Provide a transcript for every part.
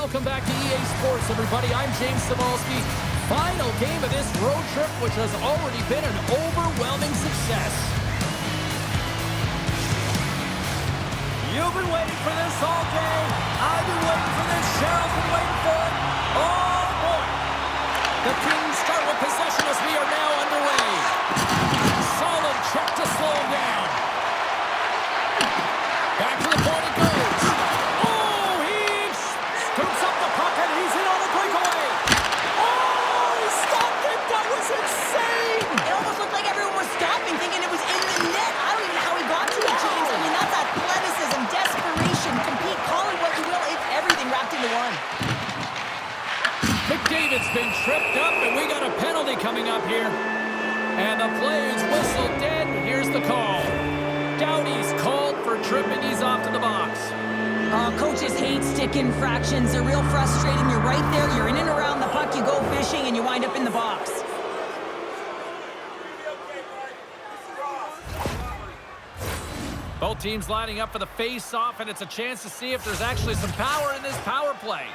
Welcome back to EA Sports, everybody. I'm James Cybulski. Final game of this road trip, which has already been an overwhelming success. You've been waiting for this all day. I've been waiting for this. Cheryl's been waiting for it. Oh, boy. The Kings start with possession as we are now underway. Solid check to slow him down. Back to the point it goes. Oh, he scoops up the puck and he's in on the breakaway. Oh, he stopped it. That was insane. It almost looked like everyone was stopping, thinking it was in the net. I don't even know how he got to it, James. I mean, that's athleticism, desperation, compete, call it what you will. It's everything wrapped into one. McDavid's been tripped up, and we got a penalty coming up here. And the play is whistled dead. Here's the call. Doughty's called for tripping. He's off to the box. Coaches hate stick infractions. They're real frustrating. You're right there. You're in and around the puck. You go fishing, and you wind up in the box. Both teams lining up for the face-off, and it's a chance to see if there's actually some power in this power play.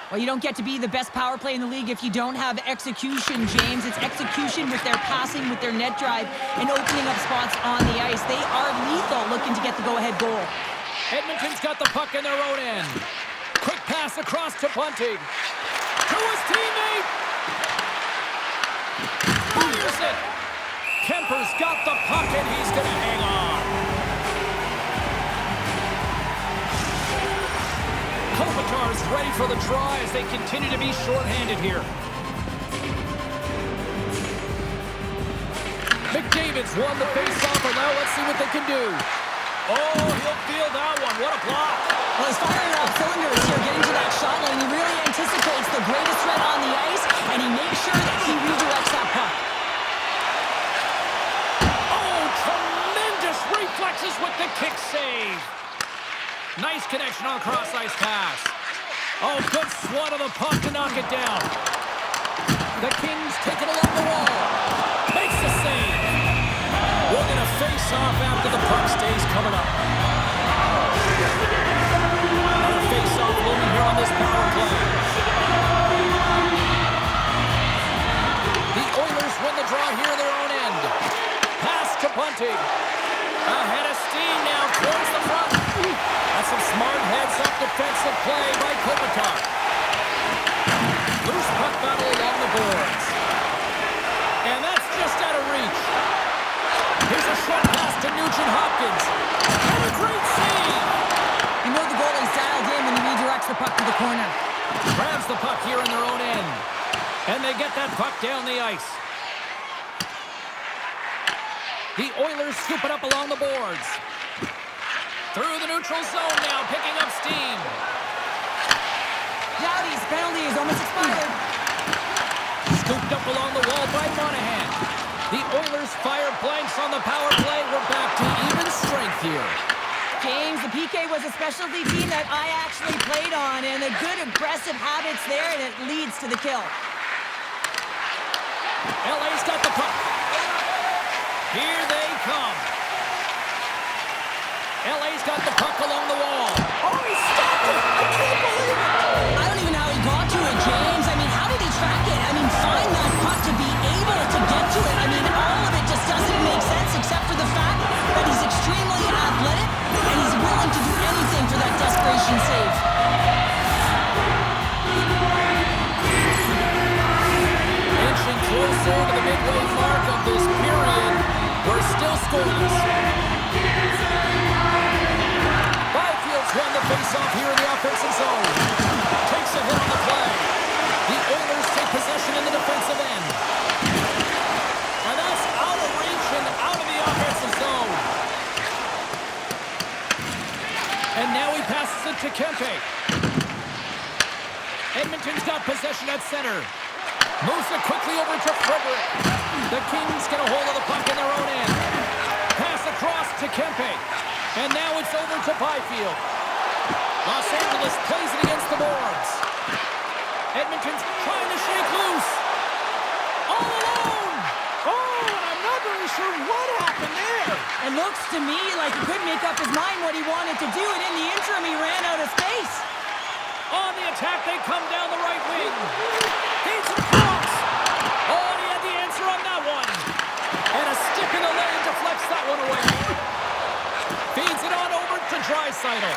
Well, you don't get to be the best power play in the league if you don't have execution, James. It's execution with their passing, with their net drive, and opening up spots on the ice. They are lethal looking to get the go-ahead goal. Edmonton's got the puck in their own end. Quick pass across to Bunting. To his teammate. Fires it. Kemper's got the puck, and he's going to hang on. Kopitar's ready for the draw as they continue to be shorthanded here. McDavid's won the faceoff, and now let's see what they can do. Oh, he'll feel that one. What a block. Well, he's firing off cylinders here, getting to that shot line. He really anticipates the greatest threat on the ice, and he makes sure that he redirects that puck. Oh, tremendous reflexes with the kick save. Nice connection on cross-ice pass. Oh, good swat of the puck to knock it down. The Kings take it along the wall. Makes the save. We're going to face off after the puck stays coming up. Another face-off looming here on this power play. The Oilers win the draw here in their own end. Pass to Bunting. Ahead of steam now towards the front. That's some smart heads-up defensive play by Kopitar. Loose puck battle along the boards. And that's just out of reach. Here's a short pass to Nugent-Hopkins. And a great save. You know the goalie's dialed in when he redirects the puck to the corner. Grabs the puck here in their own end. And they get that puck down the ice. The Oilers scoop it up along the boards. Through the neutral zone now, picking up steam. Doughty's penalty is almost expired. Scooped up along the wall by Monahan. The Oilers fire blanks on the power play. We're back to even strength here. James, the PK was a specialty team that I actually played on, and the good aggressive habits there, and it leads to the kill. LA's got the puck. Here they come. LA's got the puck along the wall. Oh, he stopped it! I can't believe it! I don't even know how he got to it, James. I mean, how did he track it? I mean, find that puck to be able to get to it. I mean, all of it just doesn't make sense except for the fact that he's extremely athletic and he's willing to do anything for that desperation save. Inching closer to the midway mark of this period. We're still scoreless. Won the face-off here in the offensive zone. Takes a hit on the play. The Oilers take possession in the defensive end. And that's out of reach and out of the offensive zone. And now he passes it to Kempe. Edmonton's got possession at center. Moves it quickly over to Frederick. The Kings get a hold of the puck in their own end. Pass across to Kempe. And now it's over to Byfield. Los Angeles plays it against the boards. Edmonton's trying to shake loose. All alone. Oh, and I'm not really sure what happened there. It looks to me like he couldn't make up his mind what he wanted to do, and in the interim, he ran out of space. On the attack, they come down the right wing. Feeds it across. Oh, and he had the answer on that one. And a stick in the lane deflects that one away. Feeds it on over to Draisaitl.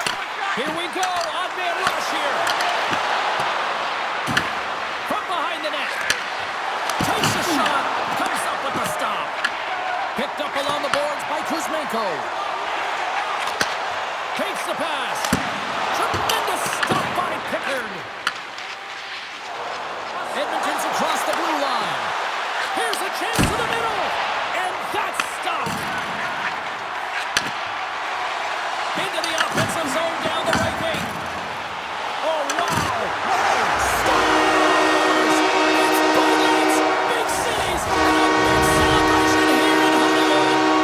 Here we go. Odd man rush here. From behind the net. Takes a shot. Comes up with the stop. Picked up along the boards by Kuzmenko. Takes the pass. Tremendous stop by Pickard. Edmonton's across the blue line. Here's a chance to the middle. And that's stopped. Into the offensive zone down the right wing. Oh, wow. Stars! It's Bowman's big cities and a big celebration here in Hollywood.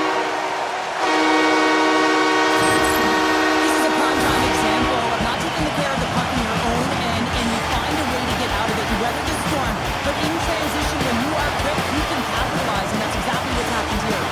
This is a prime-time example of not taking the care of the puck in your own end, and you find a way to get out of it. You weather the storm, but in transition, when you are quick, you can capitalize, and that's exactly what's happened here.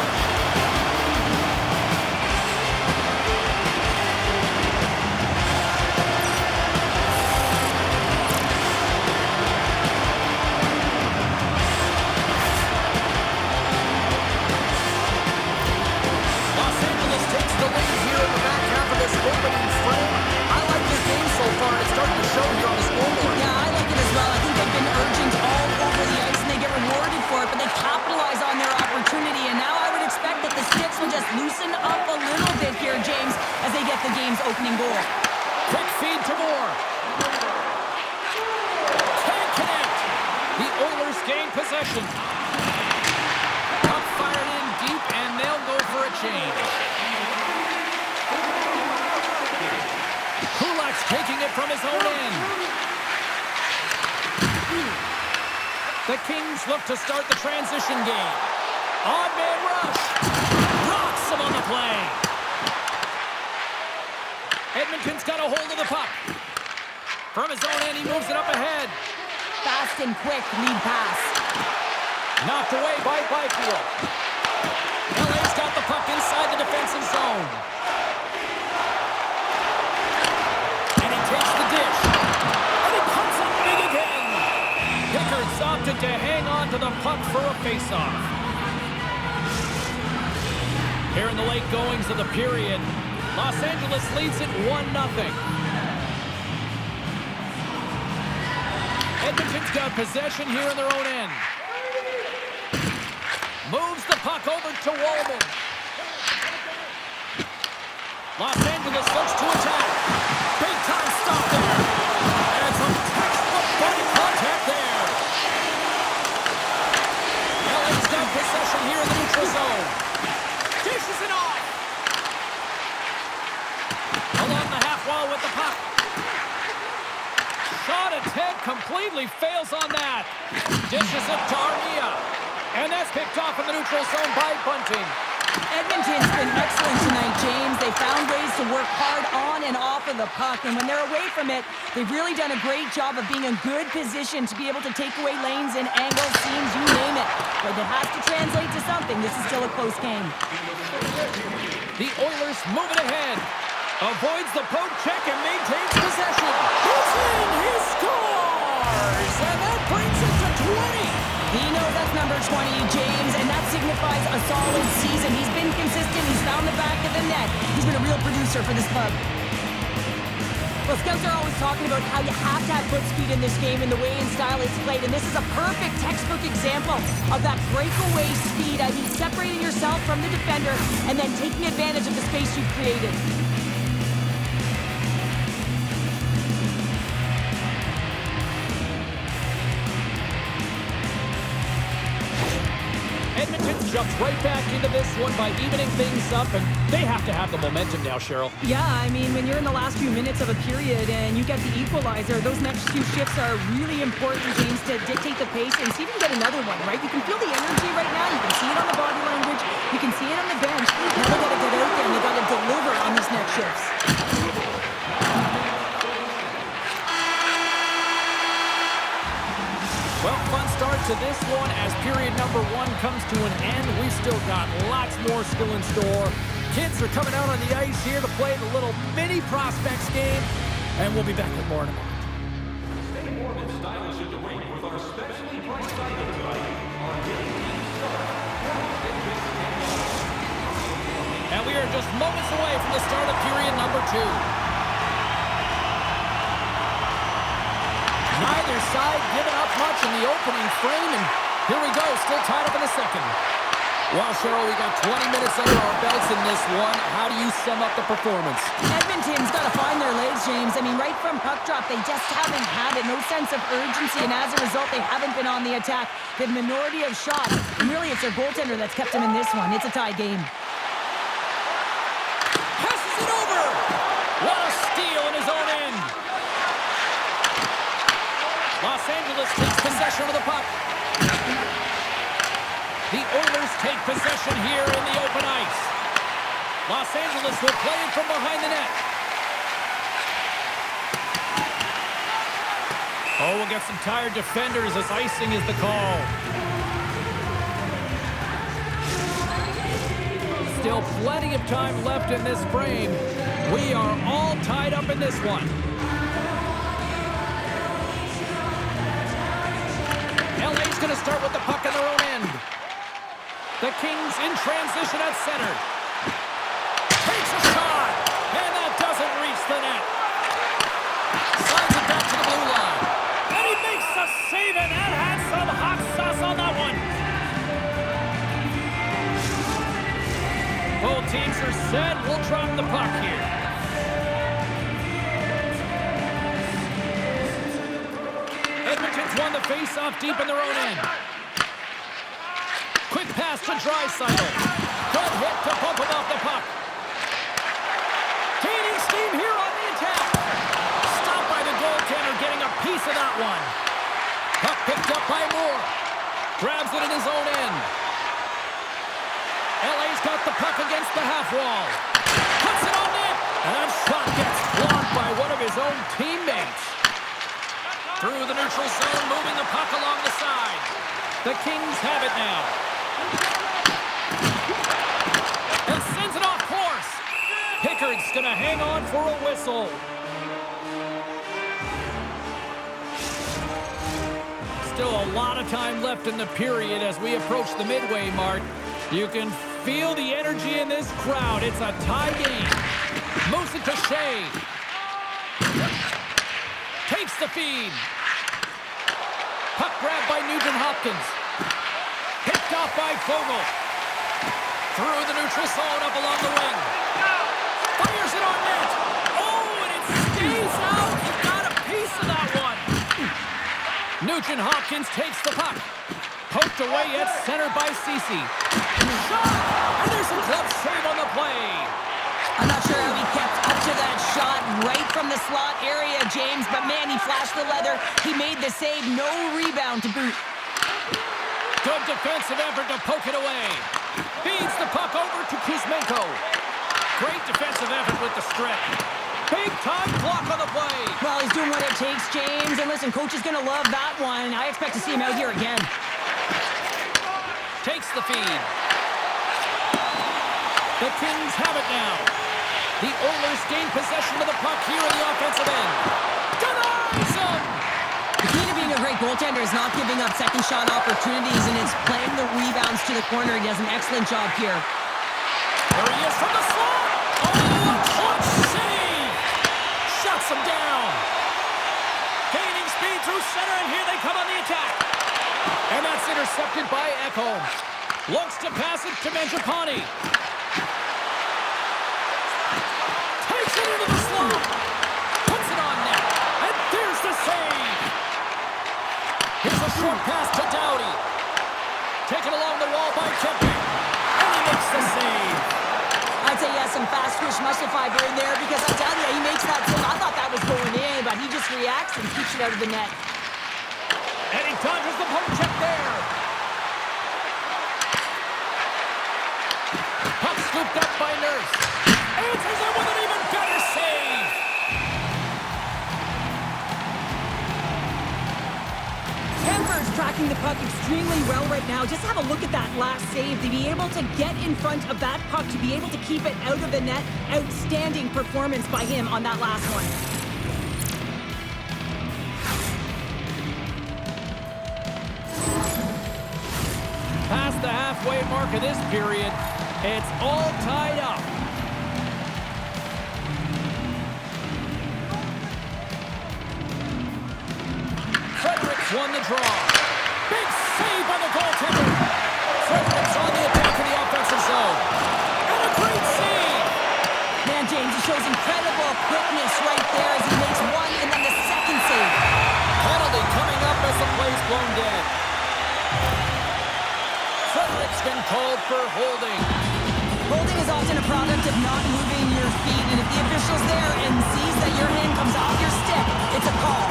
Los Angeles takes the lead here in the back half of this opening frame. I like this game so far, and it's starting to show here on the scoreboard. Yeah, I like it as well. I think they've been urgent all over the ice, and they get rewarded for it, but they capitalize on their opportunity, and now I would expect that the sticks will just loosen up a little bit here, James, as they get the game's opening goal. Quick feed to Moore. Can't connect. The Oilers gain possession. Puck fired in deep, and they'll go for a change. Kulak's taking it from his own end. The Kings look to start the transition game. Odd man rush. Rocks him on the play. Edmonton's got a hold of the puck. From his own end, he moves it up ahead. Fast and quick lead pass. Knocked away by Byfield. LA's got the puck inside the defensive zone. And he takes the dish. And he comes up big again. Pickard's opted to hang on to the puck for a faceoff. Here in the late goings of the period, Los Angeles leads it 1-0. Edmonton's got possession here in their own end. Moves the puck over to Wallman. Los Angeles looks to attack. Big time stop there. And some textbook body contact there. LA's got possession here in the neutral zone. Dishes it off. Along the half wall with the puck. Shot attempt completely fails on that. Dishes it to Armia. And that's picked off in the neutral zone by Bunting. Edmonton's been excellent tonight, James. They found ways to work hard on and off of the puck, and when they're away from it, they've really done a great job of being in good position to be able to take away lanes and angles, seams, you name it. But it has to translate to something. This is still a close game. The Oilers move it ahead. Avoids the poke check and maintains possession. It's in! He scores! And that brings it to 20. He knows that's number 20, James, and that signifies a solid season. He's been consistent. He's found the back of the net. He's been a real producer for this club. Well, scouts are always talking about how you have to have foot speed in this game and the way and style it's played, and this is a perfect textbook example of that breakaway speed. I mean, separating yourself from the defender and then taking advantage of the space you've created. Edmonton jumps right back into this one by evening things up, and they have to have the momentum now, Cheryl. Yeah, I mean, when you're in the last few minutes of a period and you get the equalizer, those next few shifts are really important, James, to dictate the pace and see if you can get another one, right? You can feel the energy right now. You can see it on the body language. You can see it on the bench. Now they got to get out there and they got to deliver on these next shifts. Well, fun start to this one as period number one comes to an end. We've still got lots more still in store. Kids are coming out on the ice here to play the little mini prospects game, and we'll be back with more in a moment. just moments away from the start of period number 2. Neither side giving up much in the opening frame, and here we go, still tied up in the second. Well, Cheryl, we got 20 minutes under our belts in this one. How do you sum up the performance? Edmonton's got to find their legs, James. I mean, right from puck drop, they just haven't had it. No sense of urgency, and as a result, they haven't been on the attack. The minority of shots, and really it's their goaltender that's kept them in this one. It's a tie game. Passes it over! What a steal in his own end! Los Angeles takes possession of the puck. The Oilers take possession here in the open ice. Los Angeles will play it from behind the net. Oh, we'll get some tired defenders as icing is the call. Still plenty of time left in this frame. We are all tied up in this one. LA's going to start with the puck in their own end. The Kings in transition at center. Takes a shot, and that doesn't reach the net. Slides it back to the blue line. And he makes the save, and that had some hot sauce on that one. Both teams are set. We'll drop the puck here. Edmonton's won the face-off deep in their own end. Quick pass to Draisaitl. Good hit to bump him off the puck. Gaining steam here on the attack. Stopped by the goaltender, getting a piece of that one. Puck picked up by Moore. Grabs it in his own end. LA's got the puck against the half wall. Puts it on net. And that shot gets blocked by one of his own teammates. Through the neutral zone, moving the puck along the side. The Kings have it now. And sends it off course. Pickard's going to hang on for a whistle. Still a lot of time left in the period as we approach the midway mark. You can feel the energy in this crowd. It's a tie game. Moves it to Shea. Takes the feed. Puck grabbed by Nugent-Hopkins. Picked off by Fogle. Through the neutral zone, up along the wing. Fires it on net. Oh, and it stays out. He got a piece of that one. Nugent-Hopkins takes the puck. Poked away at center by Ceci. Shot! And there's a glove save on the play. I'm not sure how he kept up to that shot right from the slot area, James, but man, he flashed the leather. He made the save, no rebound to boot. Good defensive effort to poke it away. Feeds the puck over to Kuzmenko. Great defensive effort with the strip. Big-time block on the play. Well, he's doing what it takes, James. And listen, coach is going to love that one. I expect to see him out here again. Takes the feed. The Kings have it now. The Oilers gain possession of the puck here in the offensive end. Denies him! The key to being a great goaltender is not giving up second shot opportunities, and it's playing the rebounds to the corner. He does an excellent job here. There he is from the slot! Oh, a clutch save! Shuts him down. Gaining speed through center, and here they come on the attack. And that's intercepted by Ekholm. Looks to pass it to Mangiapane. Takes it into the slot. Puts it on net. And there's the save. Here's a short pass to Doughty. Taken along the wall by Kempe. And he makes the save. I'd say he has some fast twitch muscle fiber in there because I tell you, he makes that save. I thought that was going in, but he just reacts and keeps it out of the net. And he dodges the poke check there. Puck scooped up by Nurse. Answers it with an even better save. Denver's tracking the puck extremely well right now. Just have a look at that last save. To be able to get in front of that puck, to be able to keep it out of the net, outstanding performance by him on that last one. Past the halfway mark of this period, it's all tied up. draw. Big save by the goaltender. Frederic's on the attack in the offensive zone. And a great save. Man, James, he shows incredible quickness right there as he makes one and then the second save. Penalty coming up as the play's blown dead. Frederic's been called for holding. Holding is often a product of not moving your feet, and if the official's there and sees that your hand comes off your stick, it's a call.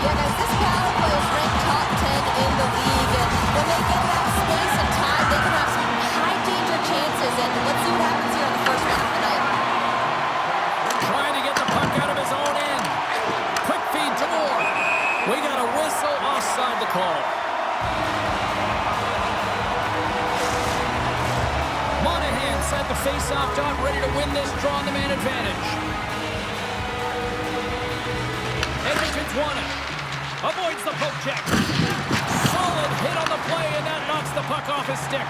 Yeah, guys, this power play is ranked top 10 in the league, and when they get that space and time, they can have some high-danger chances, and let's see what happens here in the first round of the night. Trying to get the puck out of his own end. Quick feed to Moore. We got a whistle offside the call. Monahan set the face-off dot, ready to win this draw on the man advantage. Edmonton's won it. Avoids the poke check. Solid hit on the play, and that knocks the puck off his stick.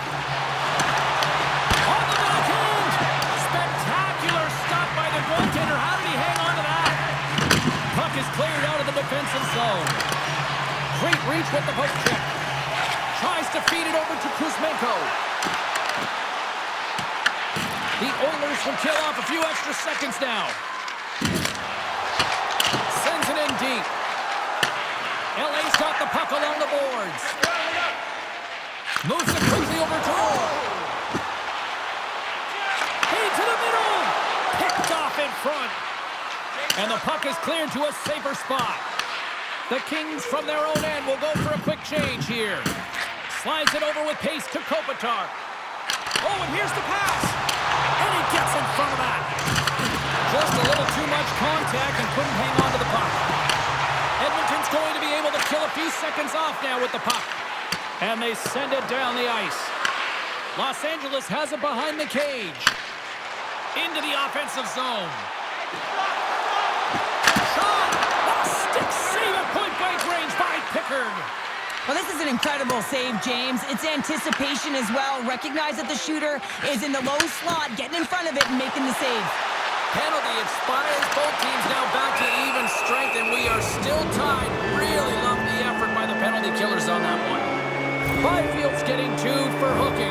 On the backhand! Spectacular stop by the goaltender. How did he hang on to that? Puck is cleared out of the defensive zone. Great reach with the poke check. Tries to feed it over to Kuzmenko. The Oilers will kill off a few extra seconds now. Sends it in deep. LA's got the puck along the boards. Moves it quickly over to Moore. Feed to the middle. Picked off in front. And the puck is cleared to a safer spot. The Kings from their own end will go for a quick change here. Slides it over with pace to Kopitar. Oh, and here's the pass. And he gets in front of that. Just a little too much contact and couldn't hang on to the puck. Edmonton's going to be able to kill a few seconds off now with the puck. And they send it down the ice. Los Angeles has it behind the cage. Into the offensive zone. Shot! A stick save at point-blank range by Pickard. Well, this is an incredible save, James. It's anticipation as well. Recognize that the shooter is in the low slot, getting in front of it and making the save. Penalty expires. Both teams now back to even strength, and we are still tied. Really love the effort by the penalty killers on that one. Byfield's getting 2 for hooking.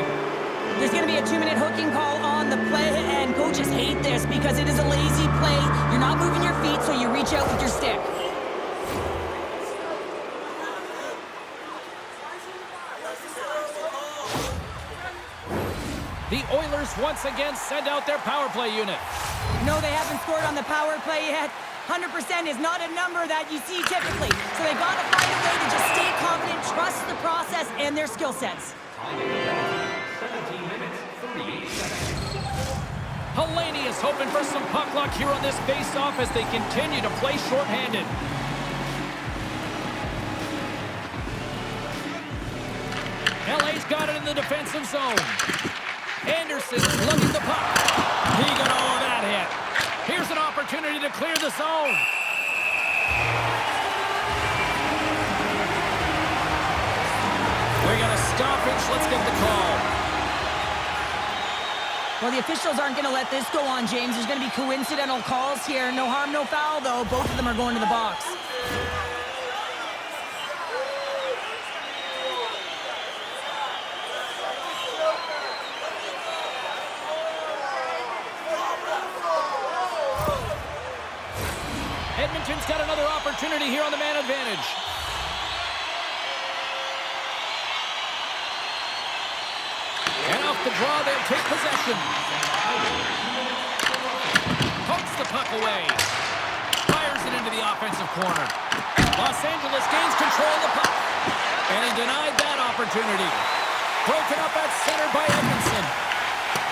There's going to be a 2-minute hooking call on the play, and coaches hate this because it is a lazy play. You're not moving your feet, so you reach out with your stick. The Oilers once again send out their power play unit. No, they haven't scored on the power play yet. 100% is not a number that you see typically. So they got to find a way to just stay confident, trust the process and their skill sets. 17 minutes, 38 seconds. Helene is hoping for some puck luck here on this face-off as they continue to play shorthanded. LA's got it in the defensive zone. Anderson lugging the puck. He got all of that hit. Here's an opportunity to clear the zone. We got a stoppage. Let's get the call. Well, the officials aren't going to let this go on, James. There's going to be coincidental calls here. No harm, no foul, though. Both of them are going to the box. Edmonton's got another opportunity here on the man advantage. And off the draw, they'll take possession. Pokes the puck away. Fires it into the offensive corner. Los Angeles gains control of the puck. And he denied that opportunity. Broken up at center by Edmondson.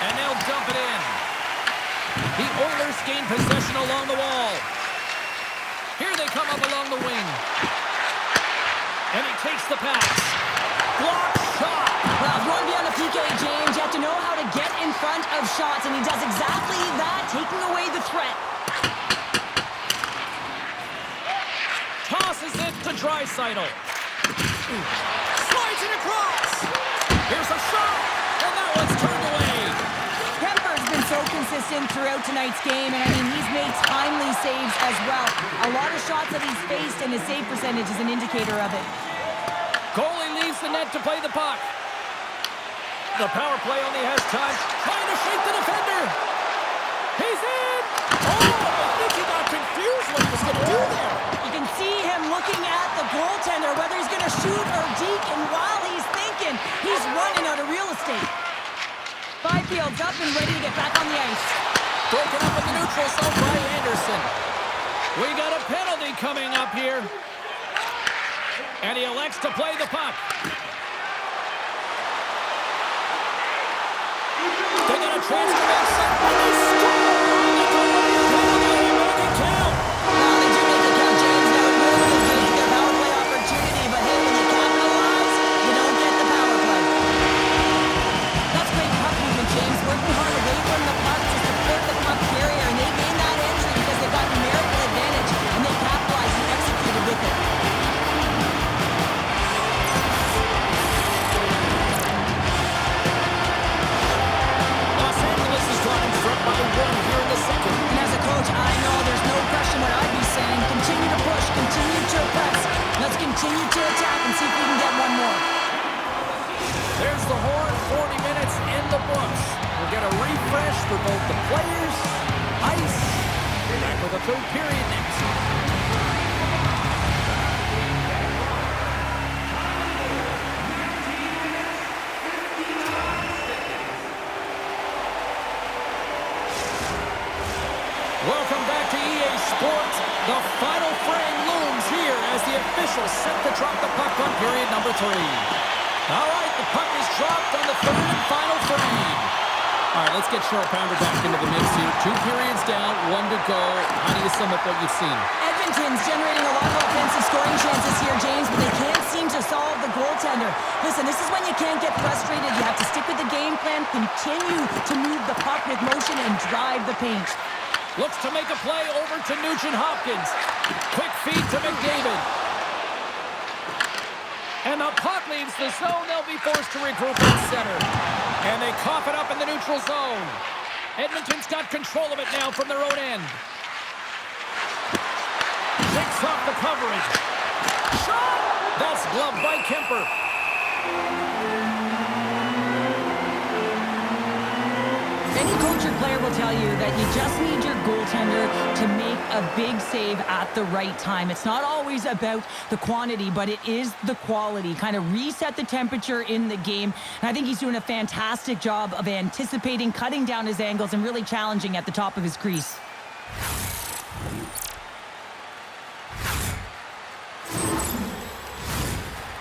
And they'll dump it in. The Oilers gain possession along the wall. Here they come up along the wing. And he takes the pass. Blocked shot. Well, if you want to be on the PK, James, you have to know how to get in front of shots, and he does exactly that, taking away the threat. Tosses it to Draisaitl. Slides it across. Here's a shot, and that one's turned away. Kemper's been so consistent throughout tonight's game, and I mean, he's made timely saves as well. A lot of shots that he's faced, and his save percentage is an indicator of it. Goalie leaves the net to play the puck. The power play only has time. Trying to shake the defender. He's in! Oh, I think he got confused what he was going to do there. You can see him looking at the goaltender, whether he's going to shoot or deke, and while he's thinking, he's running out of real estate. Byfield's up and ready to get back on the ice. Broken up in the neutral zone by Anderson. We got a penalty coming up here. And he elects to play the puck. They're going to transfer that set when they score. They make it count. Well, they do make it count, James. Now it will negate their power play opportunity, but hey, when you capitalize, you don't get the power play. That's great puck movement, James. Working hard away from the puck to support the puck carrier, and they gained that entry because they got numerical advantage, and they capitalized and executed with it. Los Angeles is drawn in front by one here in the second. And as a coach, I know there's no question what I'd be saying. Continue to push, continue to press. Let's continue to attack and see if we can get one more. There's the horn, 40 minutes in the books. We'll get a refresh for both the players, ice. Back with the third period next. Welcome back to EA Sports. The final frame looms here as the officials set to drop the puck on period number 3. All right, the puck is dropped on the third and final frame. All right, let's get Cheryl Pounder back into the mix here. 2 periods down, 1 to go. How do you sum up what you've seen? Edmonton's generating a lot of offensive scoring chances here, James, but they can't seem to solve the goaltender. Listen, this is when you can't get frustrated. You have to stick with the game plan, continue to move the puck with motion, and drive the paint. Looks to make a play over to Nugent Hopkins. Quick feed to McDavid. And the puck leaves the zone. They'll be forced to regroup at center. And they cough it up in the neutral zone. Edmonton's got control of it now from their own end. Picks off the coverage. Shot! That's gloved by Kemper. Any coach or player will tell you that you just need your goaltender to make a big save at the right time. It's not always about the quantity, but it is the quality. Kind of reset the temperature in the game. And I think he's doing a fantastic job of anticipating, cutting down his angles, and really challenging at the top of his crease.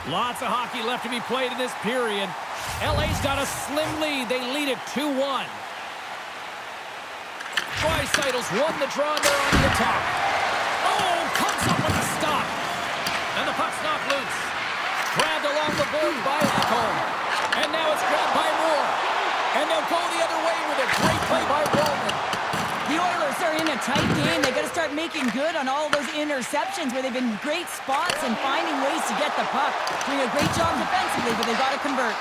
Lots of hockey left to be played in this period. LA's got a slim lead. They lead it 2-1. Draisaitl's won the draw there on the attack. Oh, comes up with a stop. And the puck's knocked loose. Grabbed along the board by Ekholm. And now it's grabbed by Moore. And they'll go the other way with a great play by Roman. The Oilers are in a tight game. They got to start making good on all those interceptions where they've been great spots and finding ways to get the puck. Doing a great job defensively, but they've got to convert.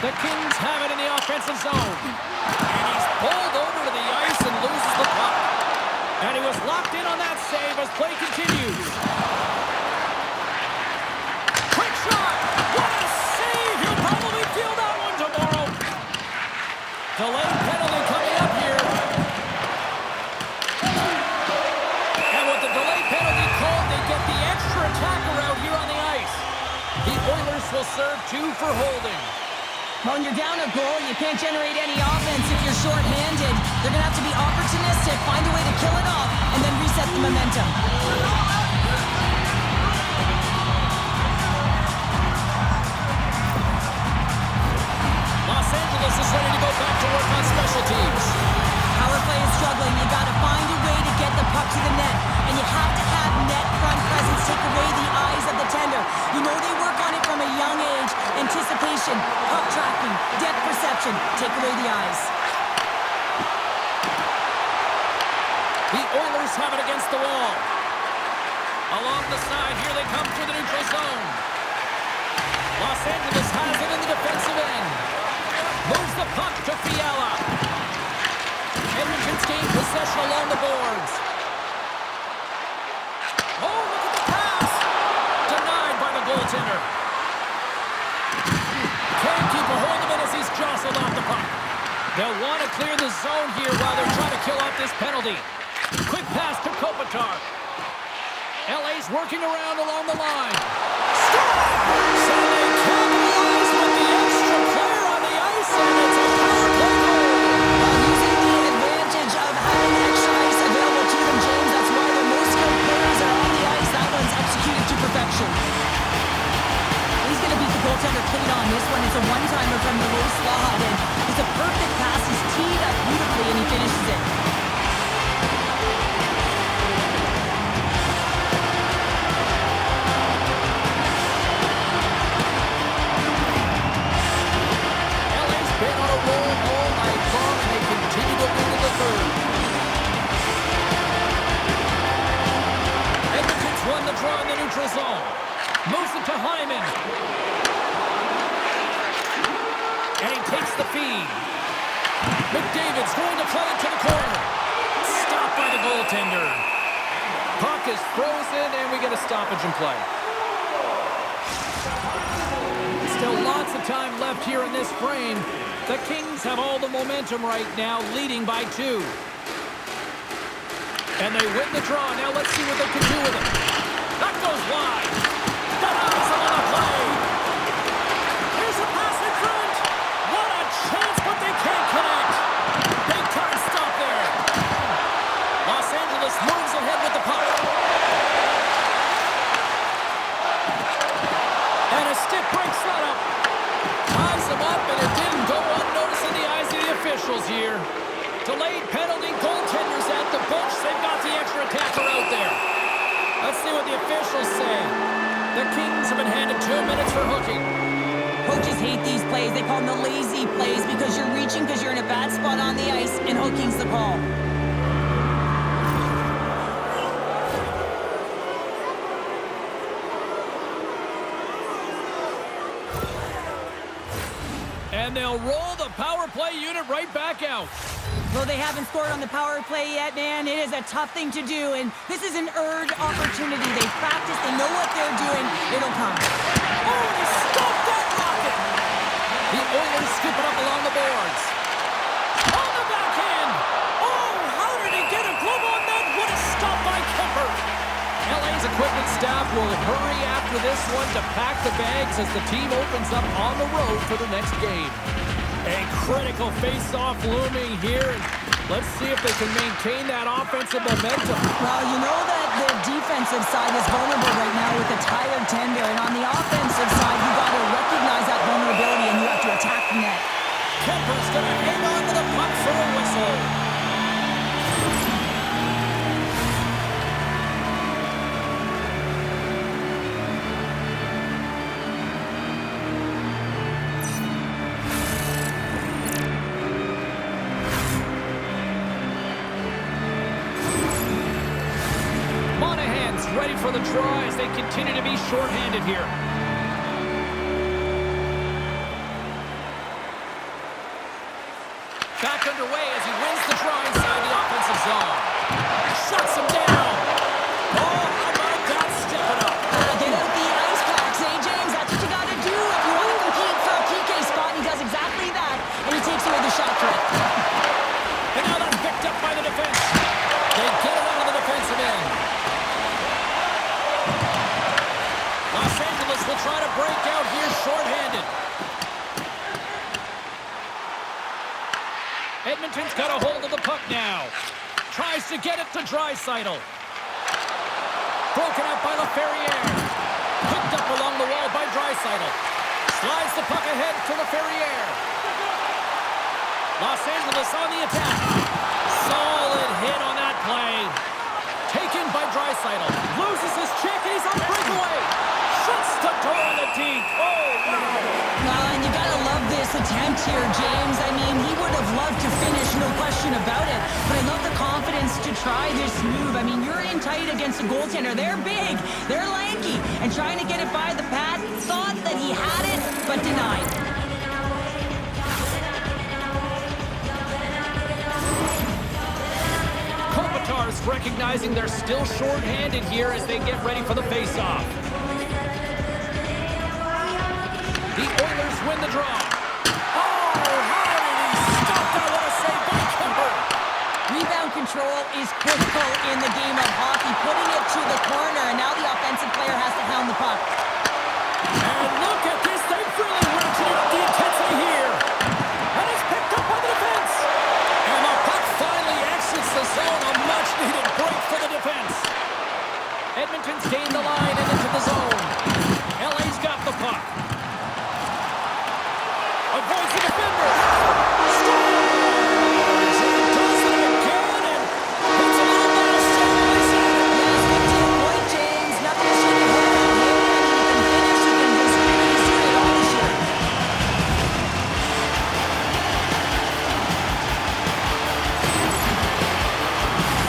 The Kings have it in the offensive zone. And he's pulled over to the ice and loses the puck. And he was locked in on that save as play continues. Quick shot! What a save! You'll probably feel that one tomorrow. Delayed penalty coming up here. And with the delayed penalty called, they get the extra attacker out here on the ice. The Oilers will serve 2 for holding. When you're down a goal, you can't generate any offense if you're short-handed. They're going to have to be opportunistic, find a way to kill it off, and then reset the momentum. Los Angeles is ready to go back to work on special teams. Power play is struggling. You got to find a way to get the puck to the net, and you have to have net front presence take away the eyes of the tender. You know they work on it from a young age. Anticipation, puck tracking, depth perception, take away the eyes. The Oilers have it against the wall. Along the side, here they come through the neutral zone. Los Angeles has it in the defensive end. Moves the puck to Fiala. Edmonton's gained possession along the boards. Oh, look at the pass. Denied by the goaltender. Can't keep a hold of it as he's jostled off the puck. They'll want to clear the zone here while they're trying to kill off this penalty. Quick pass to Kopitar. LA's working around along the line. So they capitalize with the extra player on the ice, and it's a power play goal. Using the advantage of having extra ice available to them, James, that's why the most skilled players are on the ice. That one's executed to perfection. He's going to beat the goaltender clean on this one. It's a one-timer from the low slot, and it's a perfect pass. He's teed up beautifully, and he finishes it. LA's been on a roll all night long, and they continue to lead in the third. Edmonton's won the draw in the neutral zone. Moves it to Hyman. And he takes the feed. McDavid's going to play it to the corner. Stopped by the goaltender. Puck is frozen, and we get a stoppage in play. Still lots of time left here in this frame. The Kings have all the momentum right now, leading by 2. And they win the draw. Now let's see what they can do with it. That goes wide. Denies him on the play. Here's a pass in front. What a chance, but they can't connect. Big time stop there. Los Angeles moves ahead with the puck. And a stick breaks that up. Ties him up, and it didn't go unnoticed in the eyes of the officials here. Delayed penalty, goaltenders at the bench. They've got the extra attacker out there. Let's see what the officials say. The Kings have been handed 2 minutes for hooking. Coaches hate these plays. They call them the lazy plays because you're reaching because you're in a bad spot on the ice, and hooking's the call. And they'll roll the power play unit right back out. Though they haven't scored on the power play yet, man, it is a tough thing to do, and this is an earned opportunity. They practice, they know what they're doing. It'll come. Oh, they stopped that rocket! The Oilers scoop it up along the boards. On the backhand! Oh, how did he get a glove on that? What a stop by Kemper! LA's equipment staff will hurry after this one to pack the bags as the team opens up on the road for the next game. A critical face-off looming here. Let's see if they can maintain that offensive momentum. Well, you know that the defensive side is vulnerable right now with a tired tender, and on the offensive side, you got to recognize that vulnerability and you have to attack the net. Kemper's going to hang on to the puck for a whistle. Ready for the draw as they continue to be shorthanded here. Back underway as he wins the draw inside the offensive zone. Shuts him down. Oh, how about that? Step it up. Get out the ice packs, eh, James? That's what you got to do if you want to compete for a PK spot. He does exactly that, and he takes away the shot threat. And now that's picked up by the defense. They get it out of the defensive end. Los Angeles will try to break out here shorthanded. Edmonton's got a hold of the puck now. Tries to get it to Draisaitl. Broken up by Laferriere. Picked up along the wall by Draisaitl. Slides the puck ahead to Laferriere. Los Angeles on the attack. Solid hit on that play. Taken by Draisaitl. Loses his check and he's on breakaway. Shuts the door on the deep. Oh, Well, and you gotta love this attempt here, James. I mean, he would have loved to finish, no question about it. But I love the confidence to try this move. I mean, you're in tight against a goaltender. They're big, they're lanky, and trying to get it by the pad, thought that he had it, but denied. just recognizing they're still short-handed here as they get ready for the face-off. The Oilers win the draw. Oh, how did he stop that? What a save by Kemper. Rebound control is critical in the game of hockey, putting it to the corner, and now the offensive player has to hound the puck. And look at this. They've really ratcheted up the intensity here. And it's picked up by the defense. And the puck finally exits the zone. A much-needed break for the defense. Edmonton's gained the line and into the zone. LA's got the puck. Avoids the defender. Scores! He does it again and hits a little milestone. Yes, good to the point, James. Nothing to shake your head at. He can finish. He can just do it all this year.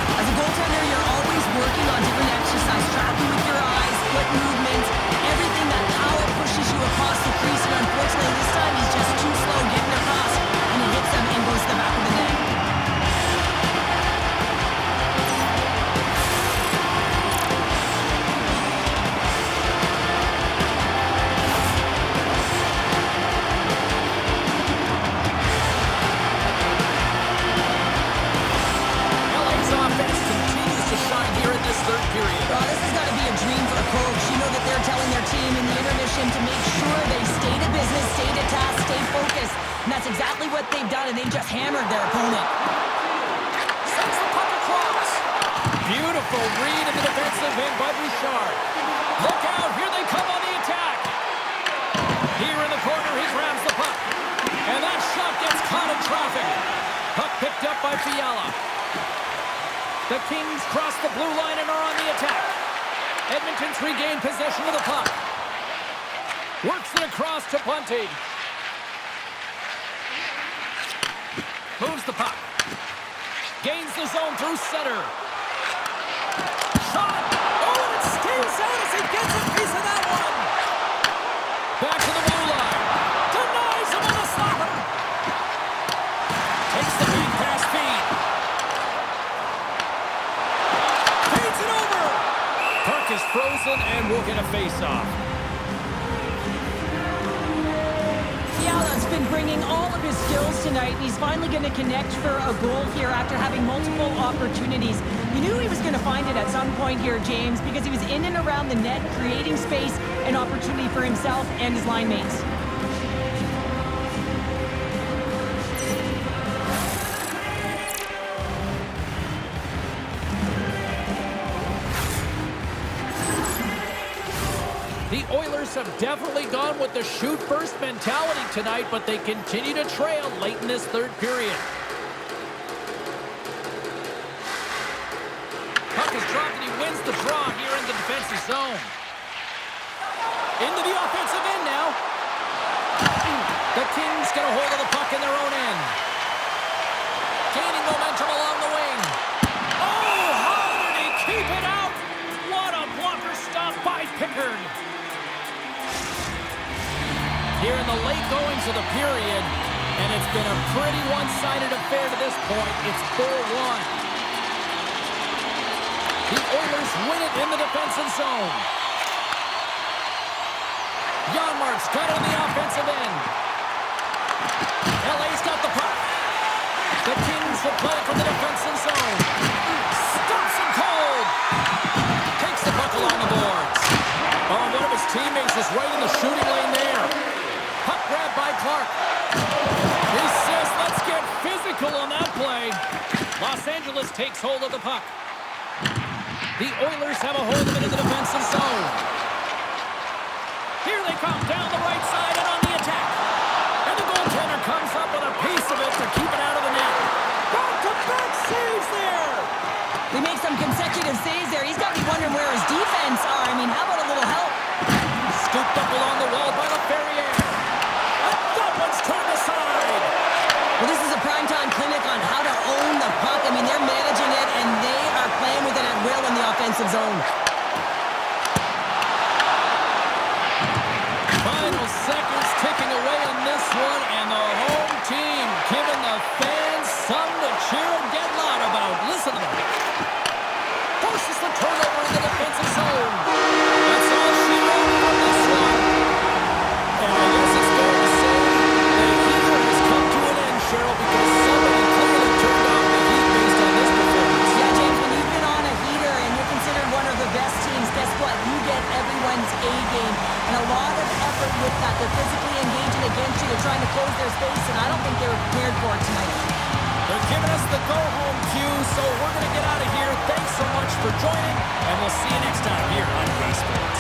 As a goaltender, you're always working on different exercise, tracking with your eyes, foot movements, everything that power pushes you across the crease. And unfortunately, this time he's just too slow getting across, and he hits them and goes to the back of the net. LA's offense continues to shine here in this third period. Oh, this has got to be a dream for a coach. You know that they're telling their team in the intermission to make sure they stay to business, stay to task, stay focused. And that's exactly what they've done, and they just hammered their opponent. Sends the puck across. Beautiful read in the defensive end by Bouchard. Look out, here they come on the attack. Here in the corner, he grabs the puck. And that shot gets caught in traffic. Puck picked up by Fiala. The Kings cross the blue line and are on the attack. Edmonton's regained possession of the puck. Works it across to Bunting. Moves the puck. Gains the zone through center. Shot! Oh, and it stays out as he gets a piece of that one. Back to the blue line. Denies him on the slapper. Takes the feed pass feed. Feeds it over. Puck is frozen and we'll get a face-off. Fiala's been bringing all of his skills tonight, and he's finally going to connect for a goal here after having multiple opportunities. You knew he was going to find it at some point here, James, because he was in and around the net, creating space and opportunity for himself and his line mates. The Oilers have definitely gone with the shoot-first mentality tonight, but they continue to trail late in this third period. Puck is dropped and he wins the draw here in the defensive zone. Into the offensive end now. The Kings get a hold of the puck in their own end. Gaining momentum along the wing. Oh, how did he keep it out? What a blocker stop by Pickard. Here in the late goings of the period, and it's been a pretty one-sided affair to this point. It's 4-1. The Oilers win it in the defensive zone. Janmark's got it on the offensive end. LA's got the puck. The Kings will play it from the defensive zone. Stops him cold. Takes the puck along the boards. Oh, one of his teammates is right in the shooting lane there. Puck grab by Clark. He says, let's get physical on that play. Los Angeles takes hold of the puck. The Oilers have a hold of it in the defensive zone. Here they come down the right side and on the attack. And the goaltender comes up with a piece of it to keep it out of the net. Back-to-back saves there. They make some consecutive saves there. He's got to be wondering where his defense are. I mean, how about a little help? Scooped up along the wall by LaFerriere. And that one's turned aside. Well, this is a primetime clinic on how to own the puck. I mean, they're managing it, and they are playing with it at will in the offensive zone. Final seconds ticking away on this one, and the home team giving the fans something to cheer and get loud about. Listen to them. forces the turnover in the defensive zone. That's all she wrote from this one. And I guess it's fair to say the heater has come to an end, Cheryl, because somebody clearly turned off the heat based on this performance. Yeah, James, when you've been on a heater and you're considered one of the best teams, guess what? You get everyone's A game. And a lot of effort with that. They're physically engaging against you. They're trying to close their space, and I don't think they were prepared for it tonight. They're giving us the go-home cue, so we're going to get out of here. Thanks so much for joining, and we'll see you next time here on K-Sports.